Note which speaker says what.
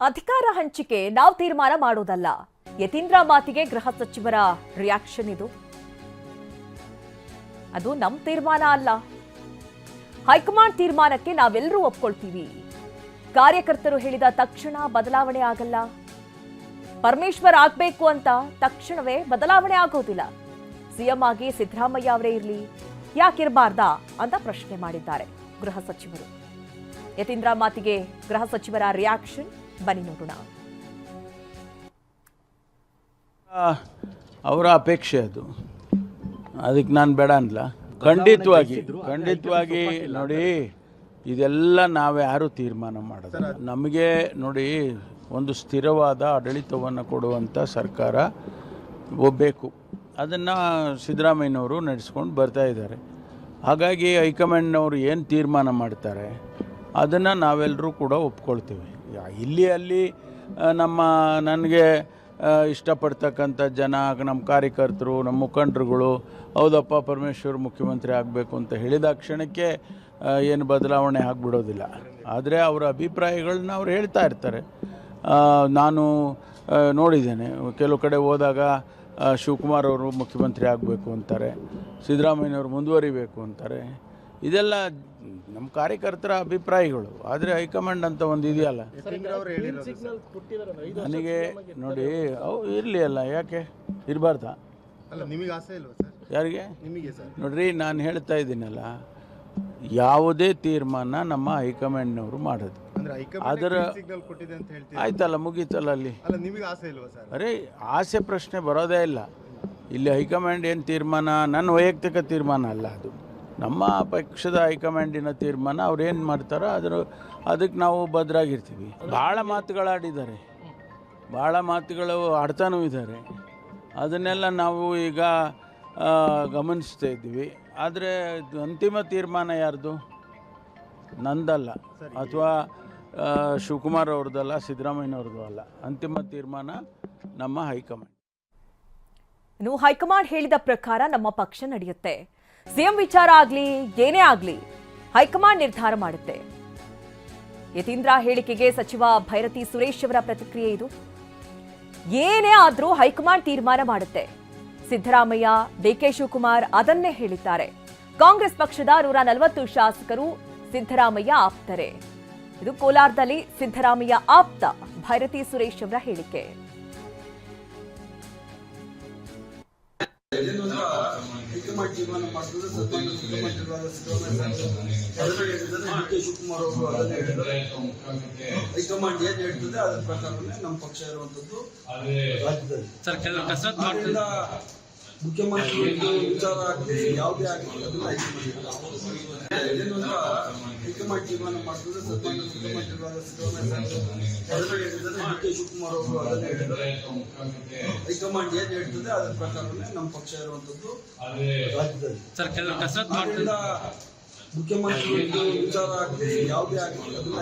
Speaker 1: ಅಧಿಕಾರ ಹಂಚಿಕೆ ನಾವು ತೀರ್ಮಾನ ಮಾಡೋದಲ್ಲ. ಯತೀಂದ್ರ ಮಾತಿಗೆ ಗೃಹ ಸಚಿವರ ರಿಯಾಕ್ಷನ್ ಇದು. ಅದು ನಮ್ಮ ತೀರ್ಮಾನ ಅಲ್ಲ. ಹೈಕಮಾಂಡ್ ತೀರ್ಮಾನಕ್ಕೆ ನಾವೆಲ್ಲರೂ ಒಪ್ಕೊಳ್ತೀವಿ. ಕಾರ್ಯಕರ್ತರು ಹೇಳಿದ ತಕ್ಷಣ ಬದಲಾವಣೆ ಆಗಲ್ಲ. ಪರಮೇಶ್ವರ್ ಆಗ್ಬೇಕು ಅಂತ ತಕ್ಷಣವೇ ಬದಲಾವಣೆ ಆಗೋದಿಲ್ಲ. ಸಿಎಂ ಆಗಿ ಸಿದ್ದರಾಮಯ್ಯ ಅವರೇ ಇರಲಿ, ಯಾಕಿರಬಾರ್ದಾ ಅಂತ ಪ್ರಶ್ನೆ ಮಾಡಿದ್ದಾರೆ ಗೃಹ ಸಚಿವರು. ಯತೀಂದ್ರ ಮಾತಿಗೆ ಗೃಹ ಸಚಿವರ ರಿಯಾಕ್ಷನ್ ಬನ್ನಿ ನೋಡೋಣ.
Speaker 2: ಅವರ ಅಪೇಕ್ಷೆ ಅದು, ಅದಕ್ಕೆ ನಾನು ಬೇಡ ಅನ್ಲ. ಖಂಡಿತವಾಗಿ ನೋಡಿ, ಇದೆಲ್ಲ ನಾವ್ಯಾರು ತೀರ್ಮಾನ ಮಾಡೋದು. ನಮಗೆ ನೋಡಿ, ಒಂದು ಸ್ಥಿರವಾದ ಆಡಳಿತವನ್ನು ಕೊಡುವಂಥ ಸರ್ಕಾರ ಒಬ್ಬಬೇಕು. ಅದನ್ನು ಸಿದ್ದರಾಮಯ್ಯನವರು ನಡೆಸ್ಕೊಂಡು ಬರ್ತಾ ಇದ್ದಾರೆ. ಹಾಗಾಗಿ ಹೈಕಮಾಂಡ್ನವರು ಏನು ತೀರ್ಮಾನ ಮಾಡ್ತಾರೆ ಅದನ್ನು ನಾವೆಲ್ಲರೂ ಕೂಡ ಒಪ್ಕೊಳ್ತೀವಿ. ಇಲ್ಲಿ ಅಲ್ಲಿ ನನಗೆ ಇಷ್ಟಪಡ್ತಕ್ಕಂಥ ಜನ, ನಮ್ಮ ಕಾರ್ಯಕರ್ತರು, ನಮ್ಮ ಮುಖಂಡರುಗಳು ಹೌದಪ್ಪ ಪರಮೇಶ್ವರ್ ಮುಖ್ಯಮಂತ್ರಿ ಆಗಬೇಕು ಅಂತ ಹೇಳಿದ ಕ್ಷಣಕ್ಕೆ ಏನು ಬದಲಾವಣೆ ಆಗಿಬಿಡೋದಿಲ್ಲ. ಆದರೆ ಅವರ ಅಭಿಪ್ರಾಯಗಳನ್ನ ಅವ್ರು ಹೇಳ್ತಾ ಇರ್ತಾರೆ. ನಾನು ನೋಡಿದ್ದೇನೆ, ಕೆಲವು ಕಡೆ ಹೋದಾಗ ಶಿವಕುಮಾರ್ ಅವರು ಮುಖ್ಯಮಂತ್ರಿ ಆಗಬೇಕು ಅಂತಾರೆ, ಸಿದ್ದರಾಮಯ್ಯನವರು ಮುಂದುವರಿಬೇಕು ಅಂತಾರೆ. ಇದೆಲ್ಲ ನಮ್ಮ ಕಾರ್ಯಕರ್ತರ ಅಭಿಪ್ರಾಯಗಳು. ಆದರೆ ಹೈಕಮಾಂಡ್ ಅಂತ ಒಂದು ಇದೆಯಲ್ಲ, ನನಗೆ ನೋಡಿ ಅವು ಇರಲಿ ಅಲ್ಲ, ಯಾಕೆ ಇರಬಾರ್ದಾ? ಯಾರಿಗೆ? ನೋಡ್ರಿ, ನಾನು ಹೇಳ್ತಾ ಇದ್ದೀನಲ್ಲ, ಯಾವುದೇ ತೀರ್ಮಾನ ನಮ್ಮ ಹೈಕಮಾಂಡ್ನವರು ಮಾಡೋದು. ಅದರ ಆಯ್ತಲ್ಲ, ಮುಗೀತಲ್ಲ. ಅಲ್ಲಿ ಅರೆ ಆಸೆ ಪ್ರಶ್ನೆ ಬರೋದೇ ಇಲ್ಲ. ಇಲ್ಲಿ ಹೈಕಮಾಂಡ್ ಏನು ತೀರ್ಮಾನ ನನ್ನ ವೈಯಕ್ತಿಕ ತೀರ್ಮಾನ ಅಲ್ಲ, ಅದು ನಮ್ಮ ಪಕ್ಷದ ಹೈಕಮಾಂಡಿನ ತೀರ್ಮಾನ. ಅವ್ರು ಏನು ಮಾಡ್ತಾರೋ ಅದಕ್ಕೆ ನಾವು ಭದ್ರಾಗಿರ್ತೀವಿ. ಭಾಳ ಮಾತುಗಳಾಡಿದ್ದಾರೆ, ಭಾಳ ಮಾತುಗಳು ಆಡ್ತಾನೂ ಇದ್ದಾರೆ. ಅದನ್ನೆಲ್ಲ ನಾವು ಈಗ ಗಮನಿಸ್ತಾ ಇದ್ದೀವಿ. ಆದರೆ ಅಂತಿಮ ತೀರ್ಮಾನ ಯಾರ್ದು? ನಂದಲ್ಲ, ಅಥವಾ ಶಿವಕುಮಾರ್ ಅವ್ರದ್ದಲ್ಲ, ಸಿದ್ದರಾಮಯ್ಯನವ್ರದ್ದು ಅಲ್ಲ. ಅಂತಿಮ ತೀರ್ಮಾನ ನಮ್ಮ ಹೈಕಮಾಂಡ್.
Speaker 1: ಇನ್ನು ಹೈಕಮಾಂಡ್ ಹೇಳಿದ ಪ್ರಕಾರ ನಮ್ಮ ಪಕ್ಷ ನಡೆಯುತ್ತೆ. ಸಿಎಂ ವಿಚಾರ ಆಗ್ಲಿ ಏನೇ ಆಗ್ಲಿ ಹೈಕಮಾಂಡ್ ನಿರ್ಧಾರ ಮಾಡುತ್ತೆ. ಯತೀಂದ್ರ ಹೇಳಿಕೆಗೆ ಸಚಿವ ಭೈರತಿ ಸುರೇಶ್ ಅವರ ಪ್ರತಿಕ್ರಿಯೆ ಇದು. ಏನೇ ಆದ್ರೂ ಹೈಕಮಾಂಡ್ ತೀರ್ಮಾನ ಮಾಡುತ್ತೆ. ಸಿದ್ದರಾಮಯ್ಯ, ಡಿಕೆ ಶಿವಕುಮಾರ್ ಅದನ್ನೇ ಹೇಳಿದ್ದಾರೆ. ಕಾಂಗ್ರೆಸ್ ಪಕ್ಷದ 140 ಶಾಸಕರು ಸಿದ್ದರಾಮಯ್ಯ ಆಪ್ತರೆ. ಇದು ಕೋಲಾರದಲ್ಲಿ ಸಿದ್ದರಾಮಯ್ಯ ಆಪ್ತ ಭೈರತಿ ಸುರೇಶ್ ಅವರ ಹೇಳಿಕೆ.
Speaker 3: ಹೈಕಮಾಂಡ್ ಏನ್ ಹೇಳ್ತದೆ ಅದರ ಪ್ರಕಾರನೇ ನಮ್ಮ ಪಕ್ಷ ಇರುವಂತದ್ದು ರಾಜ್ಯದಲ್ಲಿ. ಮುಖ್ಯಮಂತ್ರಿ ವಿಚಾರ ಆಗಲಿ ಯಾವುದೇ ಆಗಲಿ ಅದನ್ನ ಹೈಕಮಾಂಡ್ ತೀರ್ಮಾನ ಮಾಡ್ತದೆ. ಮುಖ್ಯಮಂತ್ರಿಗಳಾದ ಸಿದ್ದರಾಮಯ್ಯ ಡಿಕೆ ಶಿವಕುಮಾರ್ ಅವರು ಅದನ್ನ ಹೇಳಿದ್ದಾರೆ. ಹೈಕಮಾಂಡ್ ಏನ್ ಹೇಳ್ತದೆ ಅದರ ಪ್ರಕಾರನೇ ನಮ್ಮ ಪಕ್ಷ ಇರುವಂತದ್ದು ರಾಜ್ಯದಲ್ಲಿ. ಮುಖ್ಯಮಂತ್ರಿ ವಿಚಾರ ಆಗಲಿ ಯಾವುದೇ ಆಗಲಿ ಅದನ್ನ